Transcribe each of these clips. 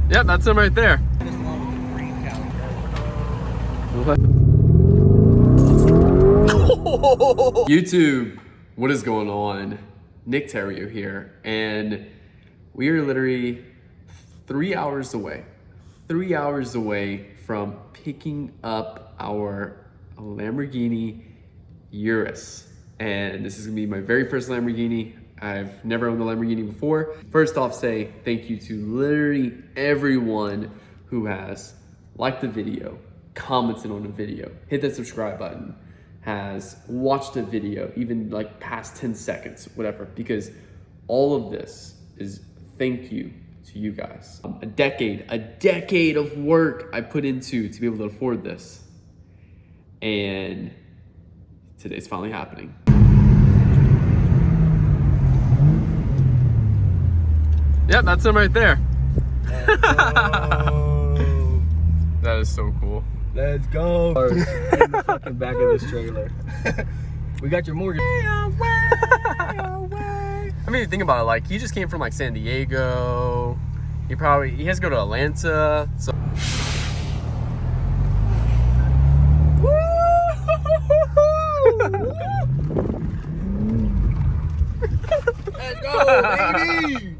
Yep, that's him right there. YouTube, what is going on? Nick Theriot here, and we are literally 3 hours away from picking up our Lamborghini Urus. And this is gonna be my very first Lamborghini. I've never owned a Lamborghini before. First off, say thank you to literally everyone who has liked the video, commented on the video, hit that subscribe button, has watched the video, even like past 10 seconds, whatever, because all of this is thank you to you guys. A decade of work I put into to be able to afford this. And today's finally happening. Yep, that's him right there. That is so cool. Let's go. In the fucking back of this trailer. We got your mortgage. I mean, you think about it, like, he just came from like San Diego. He has to go to Atlanta. So Let's go, baby.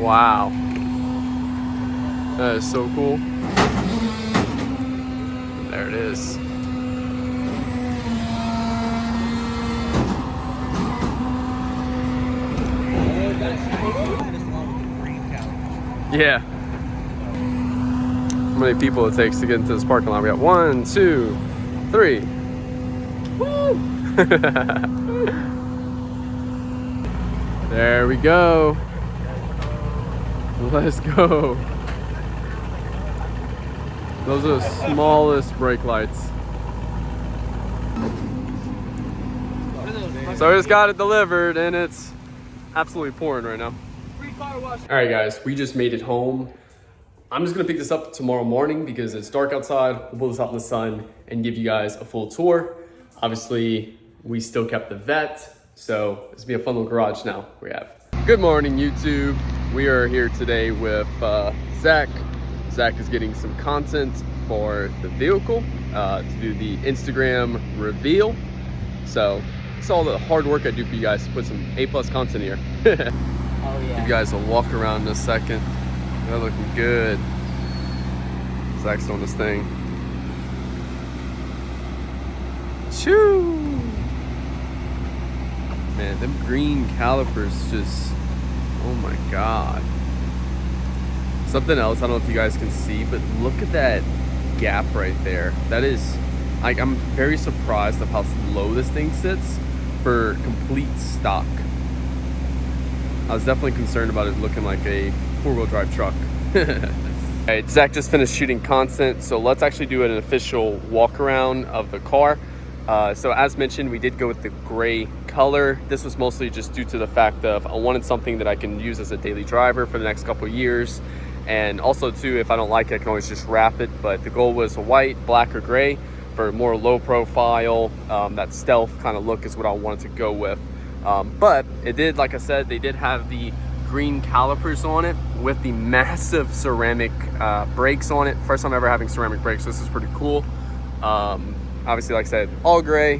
wow. That is so cool. There it is. Yeah. How many people it takes to get into this parking lot? We got 1, 2, 3. Woo! There we go. Let's go. Those are the smallest brake lights. So I just got it delivered and it's absolutely pouring right now. All right guys, we just made it home. I'm just gonna pick this up tomorrow morning because it's dark outside. We'll pull this out in the sun and give you guys a full tour. Obviously, we still kept the vet, so this will be a fun little garage now we have. Good morning, YouTube. We are here today with Zach. Zach is getting some content for the vehicle to do the Instagram reveal. So it's all the hard work I do for you guys to put some A+ content here. Oh yeah. Give you guys a walk around in a second. They're looking good. Zach's doing this thing. Shoo! Man, them green calipers just, oh my God. Something else, I don't know if you guys can see, but look at that gap right there. That is, like, I'm very surprised of how low this thing sits for complete stock. I was definitely concerned about it looking like a four-wheel drive truck. All right, Zach just finished shooting content, so let's actually do an official walk around of the car. So as mentioned, we did go with the gray color. This was mostly just due to the fact of I wanted something that I can use as a daily driver for the next couple of years. And also too, if I don't like it, I can always just wrap it. But the goal was white, black, or gray for more low profile. That stealth kind of look is what I wanted to go with. But it did, like I said, they did have the green calipers on it with the massive ceramic brakes on it. First time ever having ceramic brakes, so this is pretty cool. Obviously, like I said, all gray,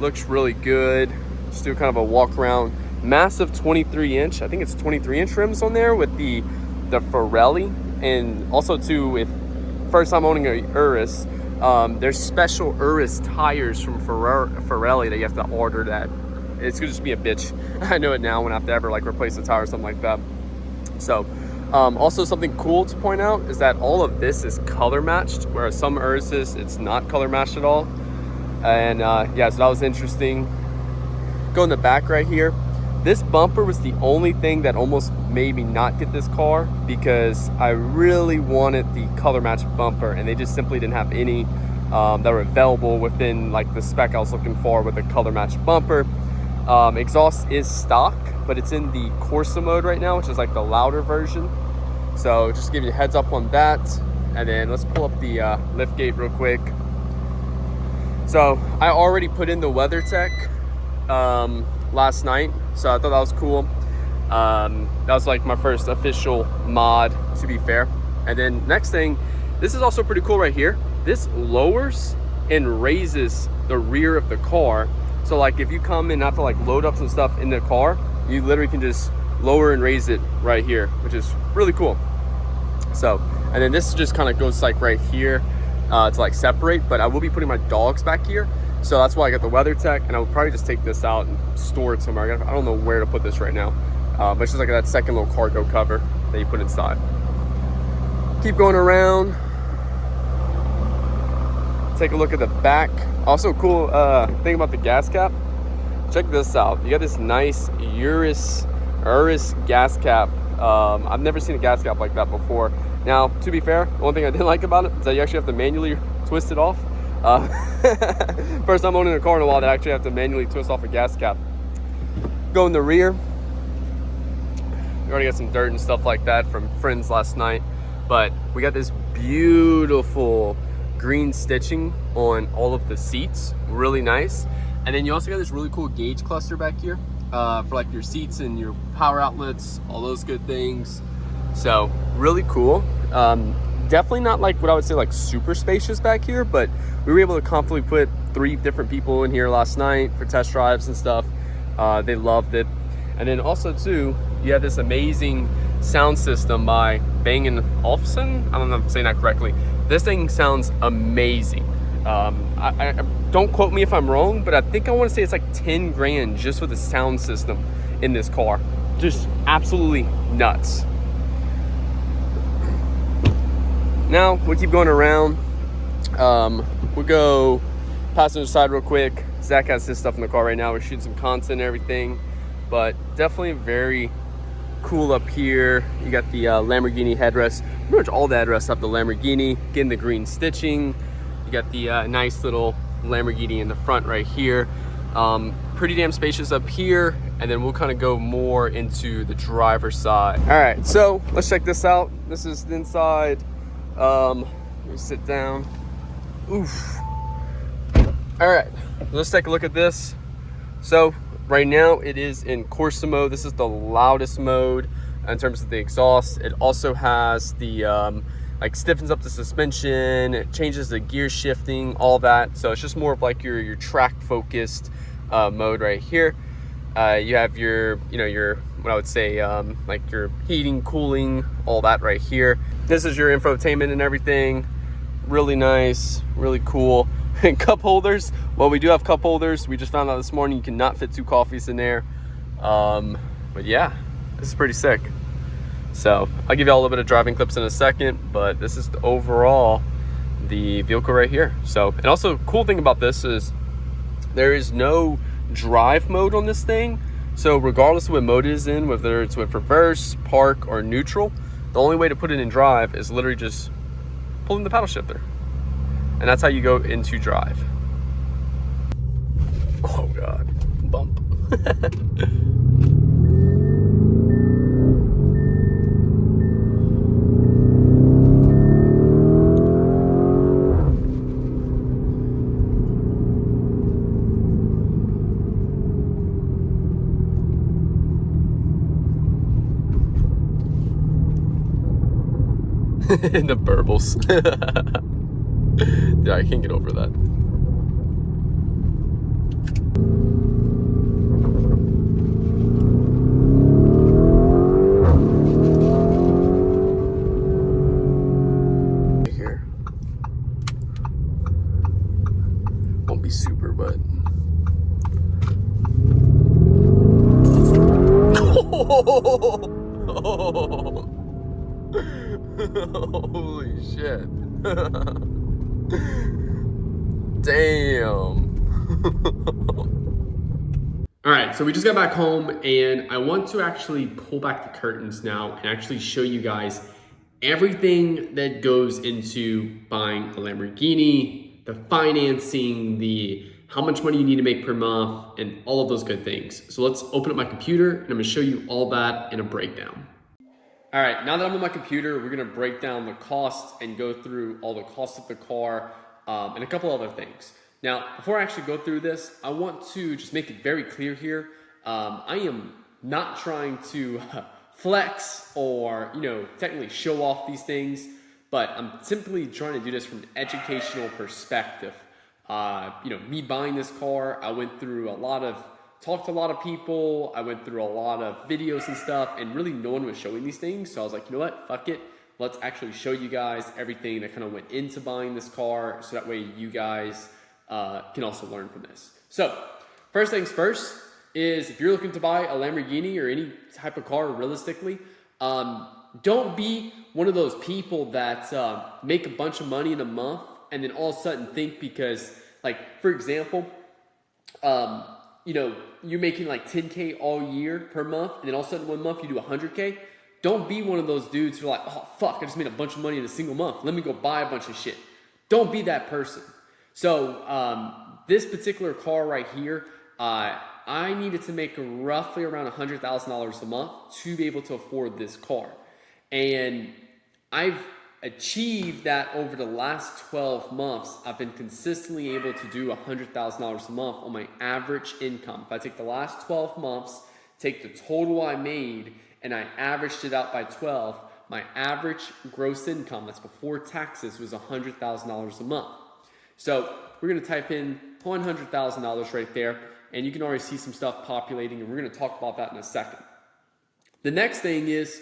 looks really good. Just do kind of a walk around. Massive 23-inch, I think it's 23-inch rims on there with the Pirelli. And also too, if first time owning a Urus, there's special Urus tires from Pirelli that you have to order that. It's gonna just be a bitch. I know it now when I have to ever like replace a tire or something like that. So also something cool to point out is that all of this is color matched, whereas some Uruses it's not color matched at all. And yeah, so that was interesting. Go in the back right here. This bumper was the only thing that almost made me not get this car because I really wanted the color matched bumper and they just simply didn't have any that were available within like the spec I was looking for with a color matched bumper. Exhaust is stock, but it's in the Corsa mode right now, which is like the louder version. So just give you a heads up on that. And then let's pull up the lift gate real quick. So I already put in the WeatherTech last night, so I thought that was cool. That was like my first official mod, to be fair. And then next thing, this is also pretty cool right here. This lowers and raises the rear of the car. So like if you come and have to like load up some stuff in the car, you literally can just lower and raise it right here, which is really cool. So, and then this just kind of goes like right here to like separate, but I will be putting my dogs back here. So that's why I got the WeatherTech, and I will probably just take this out and store it somewhere. I don't know where to put this right now. But it's just like that second little cargo cover that you put inside. Keep going around. Take a look at the back. Also cool thing about the gas cap. Check this out. You got this nice Urus gas cap. I've never seen a gas cap like that before. Now, to be fair, the one thing I didn't like about it is that you actually have to manually twist it off. First time owning a car in a while that I actually have to manually twist off a gas cap. Go in the rear. We already got some dirt and stuff like that from friends last night, but we got this beautiful green stitching on all of the seats, really nice. And then you also got this really cool gauge cluster back here for like your seats and your power outlets, all those good things. So really cool. Definitely not like what I would say like super spacious back here, but we were able to comfortably put 3 different people in here last night for test drives and stuff. They loved it. And then also too, you have this amazing sound system by Bang & Olufsen. I don't know if I'm saying that correctly. This thing sounds amazing. I don't quote me if I'm wrong, but I think I want to say it's like 10 grand just for the sound system in this car. Just absolutely nuts. Now we keep going around. We'll go passenger side real quick. Zach has his stuff in the car right now. We're shooting some content and everything, but definitely very cool up here. You got the Lamborghini headrest. Pretty much all the headrests have the Lamborghini. Getting the green stitching. You got the nice little Lamborghini in the front right here. Pretty damn spacious up here, and then we'll kind of go more into the driver's side. All right, so let's check this out. This is the inside. Let me sit down. Oof. All right, let's take a look at this. So right now it is in Corsa mode. This is the loudest mode in terms of the exhaust. It also has the like stiffens up the suspension, it changes the gear shifting, all that. So it's just more of like your track focused mode right here. You have your, your, what I would say, like your heating, cooling, all that right here. This is your infotainment and everything. Really nice, really cool. And cup holders, well, we do have cup holders. We just found out this morning you cannot fit 2 coffees in there. But yeah, this is pretty sick. So I'll give you all a little bit of driving clips in a second, but this is overall the vehicle right here. So, and also cool thing about this is there is no drive mode on this thing. So regardless of what mode it is in, whether it's with reverse, park, or neutral, the only way to put it in drive is literally just pulling the paddle shifter. And that's how you go into drive. Oh God, bump. The burbles. Yeah, I can't get over that. Here. Won't be super, but. Holy shit. Damn. All right, so we just got back home and I want to actually pull back the curtains now and actually show you guys everything that goes into buying a Lamborghini, the financing, the how much money you need to make per month, and all of those good things. So let's open up my computer and I'm gonna show you all that in a breakdown. All right, now that I'm on my computer, we're gonna break down the costs and go through all the costs of the car and a couple other things. Now, before I actually go through this, I want to just make it very clear here. I am not trying to flex or, technically show off these things, but I'm simply trying to do this from an educational perspective. Me buying this car, I went through talked to a lot of people, I went through a lot of videos and stuff, and really no one was showing these things. So I was like, you know what, fuck it. Let's actually show you guys everything that kind of went into buying this car, so that way you guys can also learn from this. So first things first is, if you're looking to buy a Lamborghini or any type of car realistically, don't be one of those people that make a bunch of money in a month and then all of a sudden think because, like, for example, you're making like 10K all year per month, and then all of a sudden 1 month you do 100K. Don't be one of those dudes who are like, oh, fuck, I just made a bunch of money in a single month. Let me go buy a bunch of shit. Don't be that person. So this particular car right here, I needed to make roughly around $100,000 a month to be able to afford this car. And I've achieved that over the last 12 months. I've been consistently able to do $100,000 a month on my average income. If I take the last 12 months, take the total I made, and I averaged it out by 12, my average gross income, that's before taxes, was $100,000 a month. So we're going to type in $100,000 right there, and you can already see some stuff populating, and we're going to talk about that in a second. The next thing is,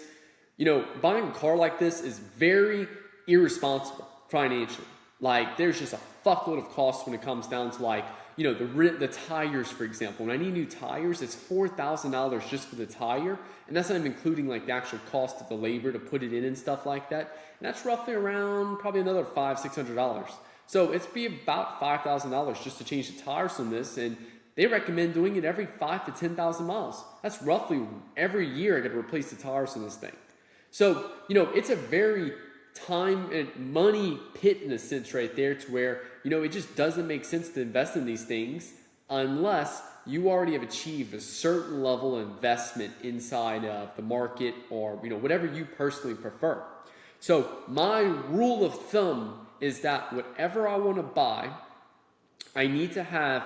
buying a car like this is very irresponsible financially. Like, there's just a fuckload of costs when it comes down to, like, the tires, for example. When I need new tires, it's $4,000 just for the tire, and that's not even including like the actual cost of the labor to put it in and stuff like that. And that's roughly around probably another $500-600. So it's be about $5,000 just to change the tires on this, and they recommend doing it every 5,000 to 10,000 miles. That's roughly every year I got to replace the tires on this thing. So, it's a very time and money pit in a sense right there, to where, it just doesn't make sense to invest in these things unless you already have achieved a certain level of investment inside of the market, or, whatever you personally prefer. So my rule of thumb is that whatever I want to buy, I need to have,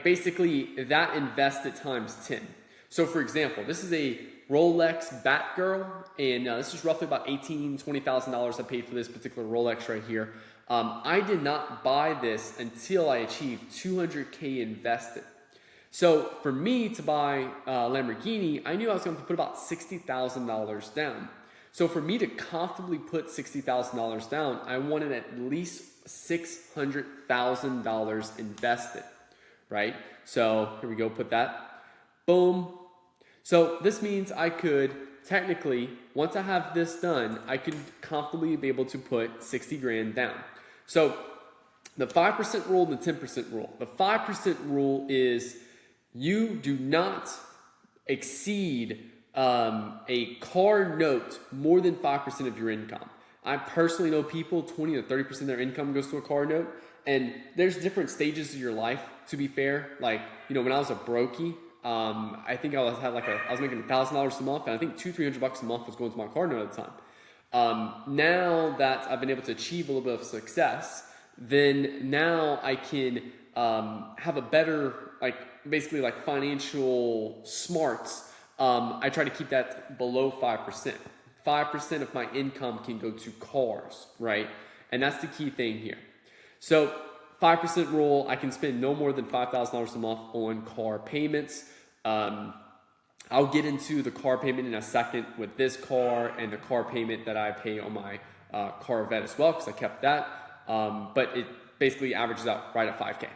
basically that invested times 10. So for example, this is a Rolex Batgirl, and this is roughly about $20,000 I paid for this particular Rolex right here. I did not buy this until I achieved 200K invested. So for me to buy a Lamborghini, I knew I was going to put about $60,000 down. So for me to comfortably put $60,000 down, I wanted at least $600,000 invested, right? So here we go, put that, boom. So this means I could technically, once I have this done, I could comfortably be able to put 60 grand down. So the 5% rule and the 10% rule. The 5% rule is you do not exceed a car note more than 5% of your income. I personally know people, 20 to 30% of their income goes to a car note. And there's different stages of your life, to be fair. Like, when I was a brokey, I think I was making $1,000 a month, and I think $200-300 a month was going to my car note at the time. Now that I've been able to achieve a little bit of success, then now I can have a better, basically financial smarts. I try to keep that below 5%. 5% of my income can go to cars, right? And that's the key thing here. So 5% rule, I can spend no more than $5,000 a month on car payments. I'll get into the car payment in a second with this car and the car payment that I pay on my Corvette as well, because I kept that. But it basically averages out right at 5K.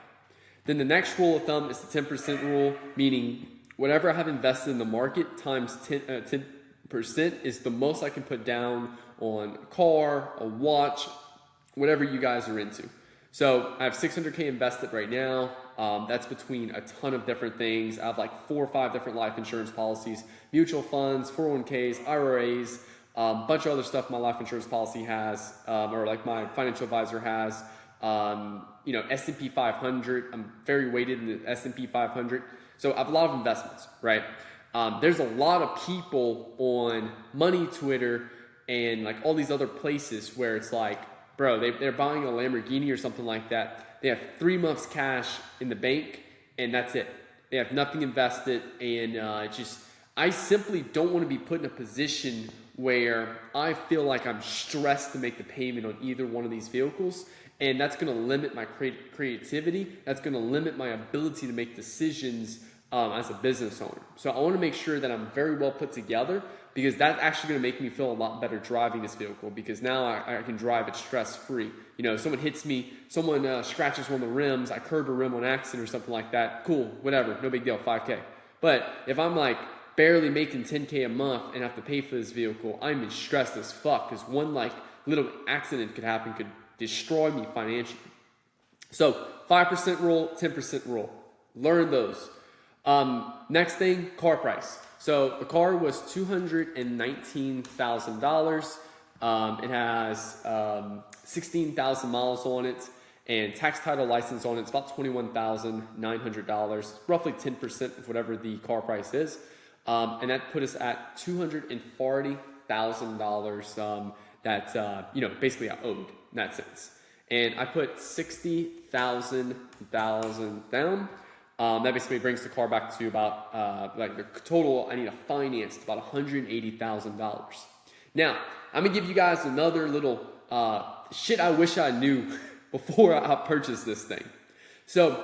Then the next rule of thumb is the 10% rule, meaning whatever I have invested in the market times 10% is the most I can put down on a car, a watch, whatever you guys are into. So I have 600K invested right now. That's between a ton of different things. I have 4 or 5 different life insurance policies, mutual funds, 401ks, IRAs, bunch of other stuff my life insurance policy has, or my financial advisor has. S&P 500. I'm very weighted in the S&P 500. So I have a lot of investments, right? There's a lot of people on Money Twitter and all these other places where it's bro, they're buying a Lamborghini or something like that. They have 3 months cash in the bank, and that's it. They have nothing invested, and I simply don't want to be put in a position where I feel like I'm stressed to make the payment on either one of these vehicles, and that's going to limit my creativity. That's going to limit my ability to make decisions as a business owner. So I want to make sure that I'm very well put together, because that's actually going to make me feel a lot better driving this vehicle, because now I can drive it stress-free. You know, someone hits me, someone scratches one of the rims, I curb a rim on accident or something like that, cool, whatever, no big deal, 5K. But if I'm like barely making 10K a month and have to pay for this vehicle, I'm stressed as fuck, because one like little accident could happen, could destroy me financially. So 5% rule, 10% rule, learn those. Next thing, car price. So the car was $219,000. It has 16,000 miles on it, and tax title license on it. It's about $21,900, roughly 10% of whatever the car price is. And that put us at $240,000 that basically I owed in that sense. And I put $60,000 down. That basically brings the car back to about like the total I need to finance about $180,000. Now I'm gonna give you guys another little shit I wish I knew before I purchased this thing. So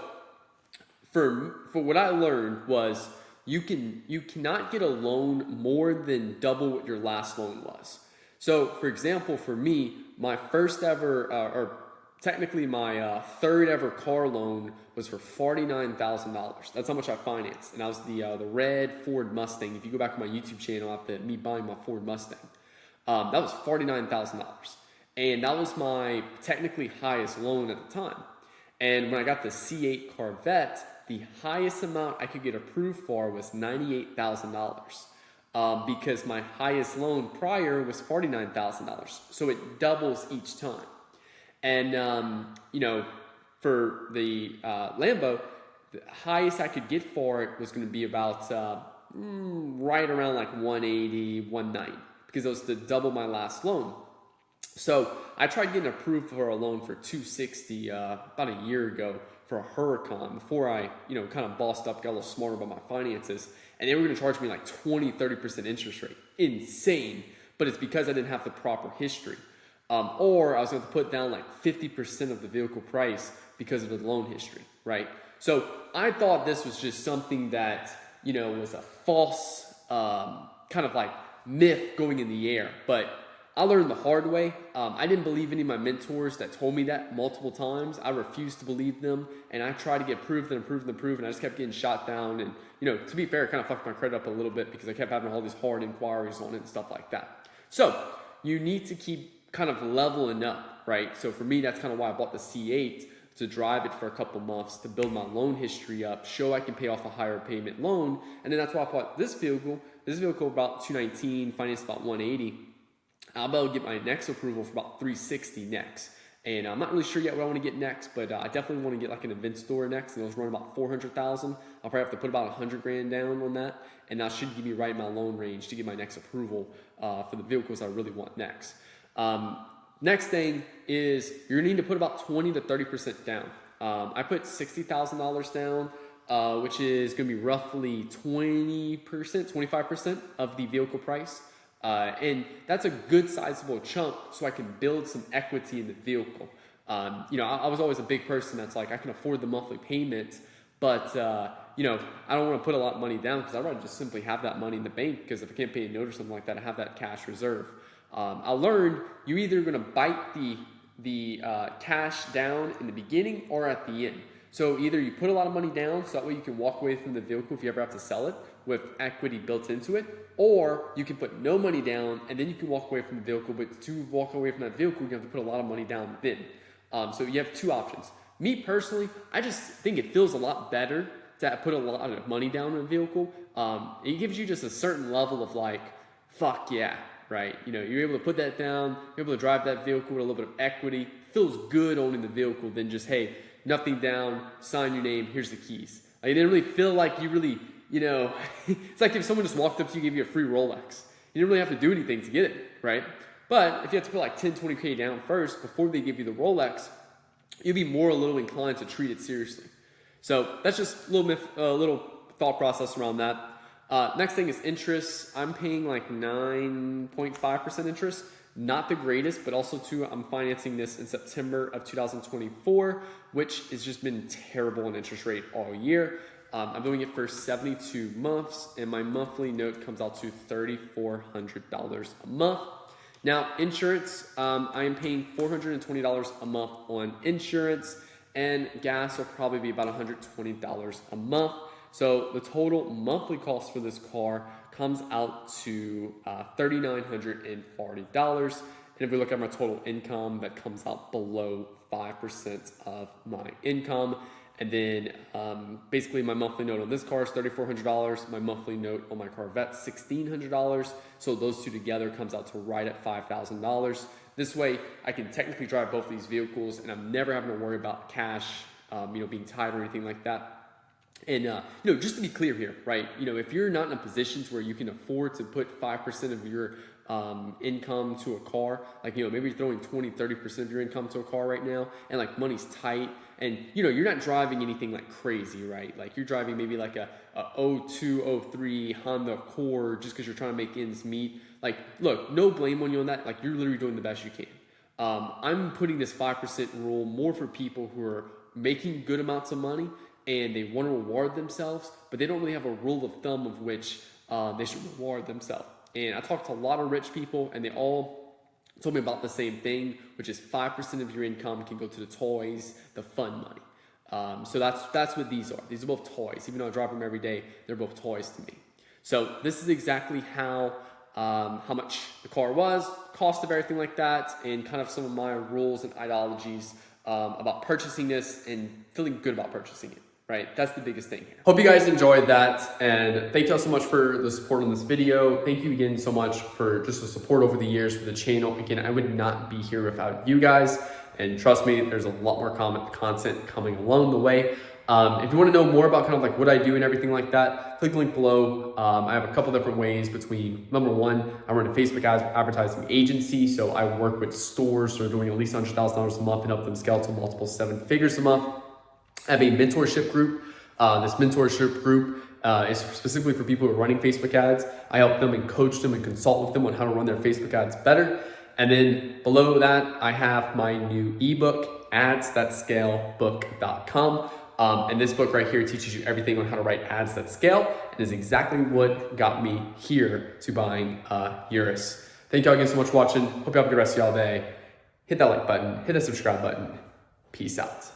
for what I learned was you cannot get a loan more than double what your last loan was. So for example, for me, my first ever technically my third ever car loan was for $49,000. That's how much I financed, and that was the red Ford Mustang. If you go back to my YouTube channel after me buying my Ford Mustang, that was $49,000, and that was my technically highest loan at the time. And when I got the C8 Corvette, the highest amount I could get approved for was $98,000. Because my highest loan prior was $49,000, so it doubles each time. And for the Lambo, the highest I could get for it was going to be about right around like 180, 190, because it was to double my last loan. So I tried getting approved for a loan for $260 about a year ago for a Huracan before I kind of bossed up, got a little smarter about my finances, and they were going to charge me like 20-30% interest rate. Insane. But it's because I didn't have the proper history. Or I was going to put down like 50% of the vehicle price because of the loan history, right? So I thought this was just something that, was a false kind of like myth going in the air. But I learned the hard way. I didn't believe any of my mentors that told me that multiple times. I refused to believe them, and I tried to get proof and proof and proof, and I just kept getting shot down. And, to be fair, it kind of fucked my credit up a little bit because I kept having all these hard inquiries on it and stuff like that. So you need to keep kind of leveling up, right? So for me, that's kind of why I bought the C8, to drive it for a couple months, to build my loan history up, show I can pay off a higher payment loan. And then that's why I bought this vehicle. This vehicle about $219, financed about $180. I'll be able to get my next approval for about $360 next. And I'm not really sure yet what I want to get next, but I definitely want to get like an Inventor next, and those run about $400,000. I'll probably have to put about $100,000 down on that, and that should give me right in my loan range to get my next approval for the vehicles I really want next. Next thing is you're going to need to put about 20 to 30% down. I put $60,000 down, which is going to be roughly 20%, 25% of the vehicle price. And that's a good sizable chunk, so I can build some equity in the vehicle. I was always a big person that's like, I can afford the monthly payment, but I don't want to put a lot of money down, because I'd rather just simply have that money in the bank, because if I can't pay a note or something like that, I have that cash reserve. I learned you're either going to bite the cash down in the beginning or at the end. So either you put a lot of money down, so that way you can walk away from the vehicle if you ever have to sell it with equity built into it, or you can put no money down and then you can walk away from the vehicle. But to walk away from that vehicle, you have to put a lot of money down then. So you have two options. Me personally, I just think it feels a lot better to put a lot of money down in a vehicle. It gives you just a certain level of like, fuck yeah, right? You're able to put that down, you're able to drive that vehicle with a little bit of equity. It feels good owning the vehicle than just, hey, nothing down, sign your name, here's the keys. Like, it didn't really feel like you really, it's like if someone just walked up to you and gave you a free Rolex. You didn't really have to do anything to get it, right? But if you have to put like 10, 20K down first before they give you the Rolex, you'll be more a little inclined to treat it seriously. So that's just a little thought process around that. Next thing is interest. I'm paying like 9.5% interest. Not the greatest, but also too, I'm financing this in September of 2024, which has just been terrible in interest rate all year. I'm doing it for 72 months, and my monthly note comes out to $3,400 a month. Now, insurance, I am paying $420 a month on insurance, and gas will probably be about $120 a month. So the total monthly cost for this car comes out to $3,940. And if we look at my total income, that comes out below 5% of my income. And then basically my monthly note on this car is $3,400. My monthly note on my Corvette, $1,600. So those two together comes out to right at $5,000. This way I can technically drive both these vehicles, and I'm never having to worry about cash, being tight or anything like that. And, just to be clear here, right? If you're not in a position where you can afford to put 5% of your income to a car, like, maybe you're throwing 20, 30% of your income to a car right now, and like money's tight, and, you're not driving anything like crazy, right? Like you're driving maybe like a 02, 03 Honda Accord just because you're trying to make ends meet. Like, look, no blame on you on that. Like, you're literally doing the best you can. I'm putting this 5% rule more for people who are making good amounts of money and they want to reward themselves, but they don't really have a rule of thumb of which they should reward themselves. And I talked to a lot of rich people, and they all told me about the same thing, which is 5% of your income can go to the toys, the fun money. So that's what these are. These are both toys. Even though I drive them every day, they're both toys to me. So this is exactly how much the car was, cost of everything like that, and kind of some of my rules and ideologies about purchasing this and feeling good about purchasing it. Right, that's the biggest thing here. Hope you guys enjoyed that, and thank you all so much for the support on this video. Thank you again so much for just the support over the years for the channel. Again, I would not be here without you guys, and trust me, there's a lot more content coming along the way. If you want to know more about kind of like what I do and everything like that, click the link below. I have a couple different ways between, number one, I run a Facebook advertising agency, so I work with stores who are doing at least $100,000 a month and help them scale to multiple 7 figures a month. I have a mentorship group. This mentorship group is specifically for people who are running Facebook ads. I help them and coach them and consult with them on how to run their Facebook ads better. And then below that, I have my new ebook, adsthatscalebook.com. And this book right here teaches you everything on how to write ads that scale, and is exactly what got me here to buying Urus. Thank y'all again so much for watching. Hope you have a good rest of y'all day. Hit that like button, hit that subscribe button. Peace out.